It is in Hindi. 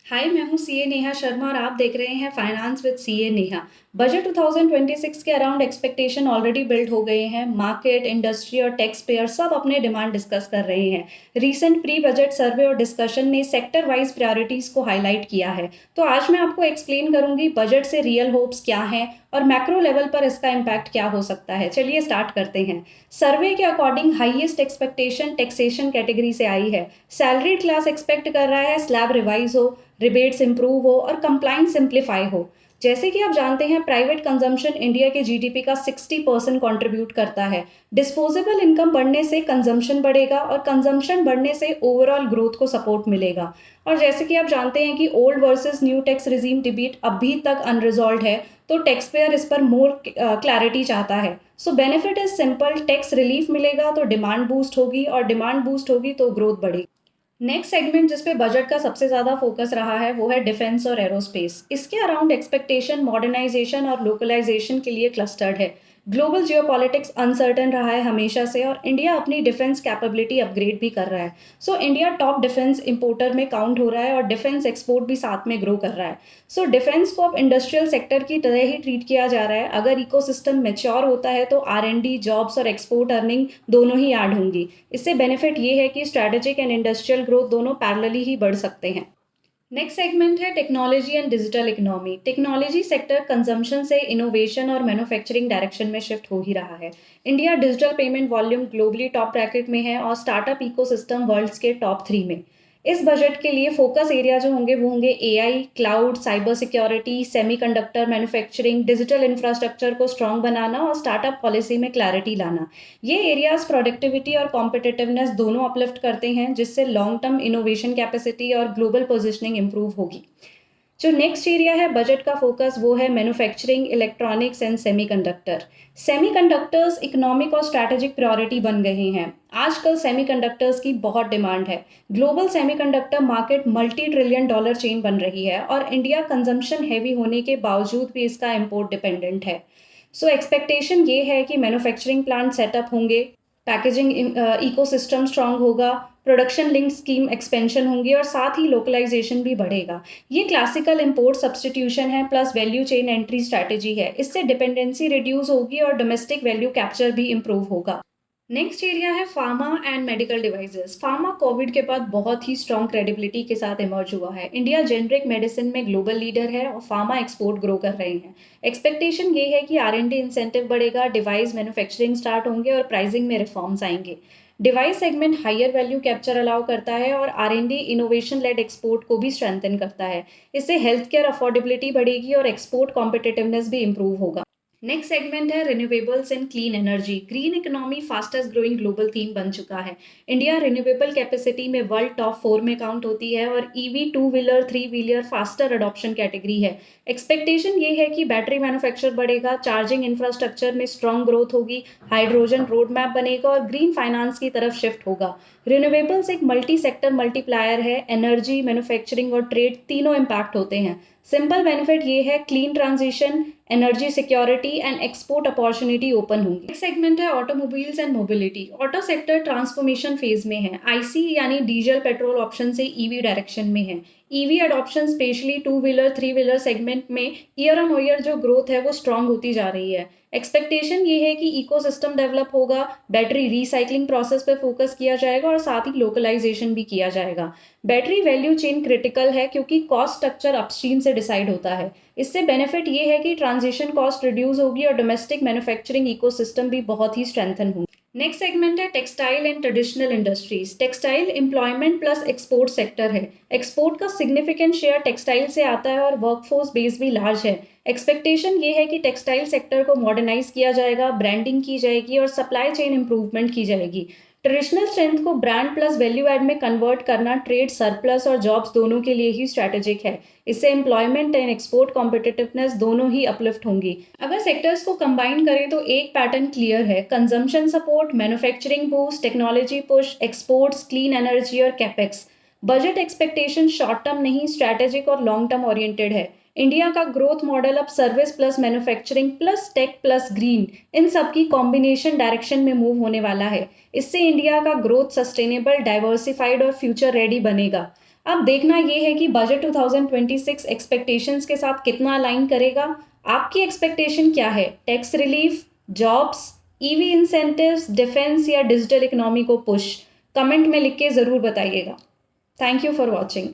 हाय, मैं हूँ सीए नेहा शर्मा और आप देख रहे हैं finance with CA Neha. Budget 2026 के अराउंड एक्सपेक्टेशन ऑलरेडी बिल्ड हो गए हैं। मार्केट, इंडस्ट्री और टैक्स पेयर सब अपने डिमांड डिस्कस कर रहे हैं। रीसेंट प्री बजट सर्वे और डिस्कशन ने सेक्टर वाइज प्रायोरिटीज को हाईलाइट किया है। तो आज मैं आपको एक्सप्लेन करूंगी बजट से रियल होप्स क्या हैं और मैक्रो लेवल पर इसका इम्पैक्ट क्या हो सकता है। चलिए स्टार्ट करते हैं। सर्वे के according highest expectation taxation category से आई है। सैलरी क्लास एक्सपेक्ट कर रहा है स्लैब रिवाइज हो, रिबेट्स इंप्रूव हो और कंप्लाइंस सिंप्लीफाई हो। जैसे कि आप जानते हैं, प्राइवेट कंजम्पशन इंडिया के जीडीपी का 60% कंट्रीब्यूट करता है। डिस्पोजेबल इनकम बढ़ने से कंजम्पशन बढ़ेगा और कंजम्पशन बढ़ने से ओवरऑल ग्रोथ को सपोर्ट मिलेगा। और जैसे कि आप जानते हैं कि old versus new tax regime debate अभी तक अनरिजॉल्व है, तो टैक्स पेयर इस पर मोर क्लैरिटी चाहता है। सो benefit is simple, tax relief मिलेगा तो डिमांड बूस्ट होगी और डिमांड बूस्ट होगी तो ग्रोथ बढ़ेगी। नेक्स्ट सेगमेंट जिस पे बजट का सबसे ज़्यादा फोकस रहा है वो है डिफेंस और एरोस्पेस। इसके अराउंड एक्सपेक्टेशन मॉडर्नाइजेशन और लोकलाइजेशन के लिए क्लस्टर्ड है। ग्लोबल जियोपॉलिटिक्स अनसर्टन रहा है हमेशा से और इंडिया अपनी डिफेंस कैपेबिलिटी अपग्रेड भी कर रहा है। So India top defence importer में काउंट हो रहा है और डिफेंस एक्सपोर्ट भी साथ में ग्रो कर रहा है। सो डिफेंस को अब इंडस्ट्रियल सेक्टर की तरह ही ट्रीट किया जा रहा है। अगर इकोसिस्टम मेच्योर होता है तो R&D, जॉब्स और एक्सपोर्ट अर्निंग दोनों ही ऐड होंगी। इससे बेनिफिट ये है कि स्ट्रैटेजिक एंड इंडस्ट्रियल ग्रोथ दोनों पैरेलली ही बढ़ सकते हैं। नेक्स्ट सेगमेंट है technology and digital economy. Technology sector consumption से इनोवेशन और मैन्युफैक्चरिंग डायरेक्शन में शिफ्ट हो ही रहा है। India digital payment volume globally top bracket में है और स्टार्टअप इकोसिस्टम वर्ल्ड्स के टॉप 3 में। इस बजट के लिए फोकस एरिया जो होंगे वो होंगे AI, cloud, cyber security, semiconductor manufacturing, digital infrastructure को स्ट्रॉन्ग बनाना और स्टार्टअप पॉलिसी में क्लैरिटी लाना। ये एरियाज प्रोडक्टिविटी और कॉम्पिटिटिवनेस दोनों अपलिफ्ट करते हैं, जिससे लॉन्ग टर्म इनोवेशन कैपेसिटी और ग्लोबल पोजिशनिंग इंप्रूव होगी। जो नेक्स्ट एरिया है बजट का फोकस वो है manufacturing, electronics and semiconductor. Semiconductors economic और स्ट्रैटेजिक प्रायोरिटी बन गए हैं। आजकल सेमीकंडक्टर्स की बहुत डिमांड है। Global semiconductor market $multi-trillion chain बन रही है और इंडिया कंजम्पशन हैवी होने के बावजूद भी इसका इम्पोर्ट डिपेंडेंट है। सो एक्सपेक्टेशन ये है कि मैन्युफैक्चरिंग प्लांट सेटअप होंगे, पैकेजिंग इकोसिस्टम स्ट्रांग होगा, प्रोडक्शन लिंक स्कीम एक्सपेंशन होंगी और साथ ही लोकलाइजेशन भी बढ़ेगा। ये क्लासिकल इंपोर्ट सब्सटीट्यूशन है plus value chain entry strategy है। इससे डिपेंडेंसी रिड्यूस होगी और डोमेस्टिक वैल्यू कैप्चर भी इंप्रूव होगा। नेक्स्ट एरिया है pharma and medical devices. Pharma Covid के बाद बहुत ही स्ट्रॉन्ग क्रेडिबिलिटी के साथ इमर्ज हुआ है। इंडिया जेनरिक मेडिसिन में ग्लोबल लीडर है और फार्मा एक्सपोर्ट ग्रो कर रहे हैं। एक्सपेक्टेशन ये है कि R&D इंसेंटिव बढ़ेगा, डिवाइस मैन्युफैक्चरिंग स्टार्ट होंगे और प्राइसिंग में रिफॉर्म्स आएंगे। Device segment higher value capture allow करता है और R&D इनोवेशन लेड एक्सपोर्ट को भी स्ट्रेंथन करता है। इससे हेल्थ केयर अफोर्डेबिलिटी बढ़ेगी और एक्सपोर्ट कॉम्पिटिटिवनेस भी इंप्रूव होगा। नेक्स्ट सेगमेंट है renewables and clean energy. Green economy fastest growing global theme बन चुका है। इंडिया रिन्यूएबल कैपेसिटी में वर्ल्ड टॉप 4 में काउंट होती है और EV, two wheeler, three wheeler faster adoption category है। एक्सपेक्टेशन ये है कि बैटरी मैन्युफैक्चर बढ़ेगा, चार्जिंग इंफ्रास्ट्रक्चर में स्ट्रॉन्ग ग्रोथ होगी, हाइड्रोजन रोड मैप बनेगा और ग्रीन फाइनेंस की तरफ शिफ्ट होगा। रिन्यूएबल्स एक मल्टी सेक्टर मल्टीप्लायर है। एनर्जी, मैन्युफैक्चरिंग और ट्रेड तीनों इम्पैक्ट होते हैं। सिंपल बेनिफिट ये है clean transition, energy security and export opportunity open होंगी। नेक्स्ट सेगमेंट है automobiles and mobility. Auto sector transformation phase में है। आईसी यानी डीजल पेट्रोल ऑप्शन से ईवी डायरेक्शन में है। EV adoption specially two wheeler, three wheeler segment में ईयर ऑन ईयर जो ग्रोथ है वो स्ट्रांग होती जा रही है। एक्सपेक्टेशन ये है कि इकोसिस्टम डेवलप होगा, बैटरी रिसाइकलिंग प्रोसेस पे फोकस किया जाएगा और साथ ही लोकलाइजेशन भी किया जाएगा। बैटरी वैल्यू चेन क्रिटिकल है क्योंकि कॉस्ट स्ट्रक्चर अपस्ट्रीम से डिसाइड होता है। इससे बेनिफिट ये है कि ट्रांजिशन कॉस्ट रिड्यूस होगी और डोमेस्टिक मैन्युफैक्चरिंग इकोसिस्टम भी बहुत ही स्ट्रेंथन होंगे। नेक्स्ट सेगमेंट है textile and traditional industries. Textile employment plus export sector है। एक्सपोर्ट का सिग्निफिकेंट शेयर टेक्सटाइल से आता है और वर्कफोर्स बेस भी लार्ज है। एक्सपेक्टेशन ये है कि टेक्सटाइल सेक्टर को मॉडर्नाइज किया जाएगा, ब्रांडिंग की जाएगी और सप्लाई चेन इंप्रूवमेंट की जाएगी। ट्रेडिशनल स्ट्रेंथ को ब्रांड प्लस वैल्यू एड में कन्वर्ट करना ट्रेड सरप्लस और जॉब्स दोनों के लिए ही स्ट्रैटेजिक है। इससे एम्प्लॉयमेंट एंड एक्सपोर्ट कॉम्पिटिटिवनेस दोनों ही अपलिफ्ट होंगी। अगर सेक्टर्स को कंबाइन करें तो एक पैटर्न क्लियर है: consumption support, manufacturing boost, technology push, exports, clean energy और capex. Budget expectation short term नहीं, स्ट्रैटेजिक और लॉन्ग टर्म ओरिएंटेड है। इंडिया का ग्रोथ मॉडल अब service plus manufacturing plus tech plus green, इन सब की कॉम्बिनेशन डायरेक्शन में मूव होने वाला है। इससे इंडिया का ग्रोथ सस्टेनेबल, डाइवर्सिफाइड और फ्यूचर रेडी बनेगा। अब देखना ये है कि बजट 2026 एक्सपेक्टेशंस के साथ कितना अलाइन करेगा। आपकी एक्सपेक्टेशन क्या है? Tax relief, jobs, EV incentives, defence या डिजिटल इकोनॉमी को पुश? कमेंट में लिख के ज़रूर बताइएगा। Thank you for watching.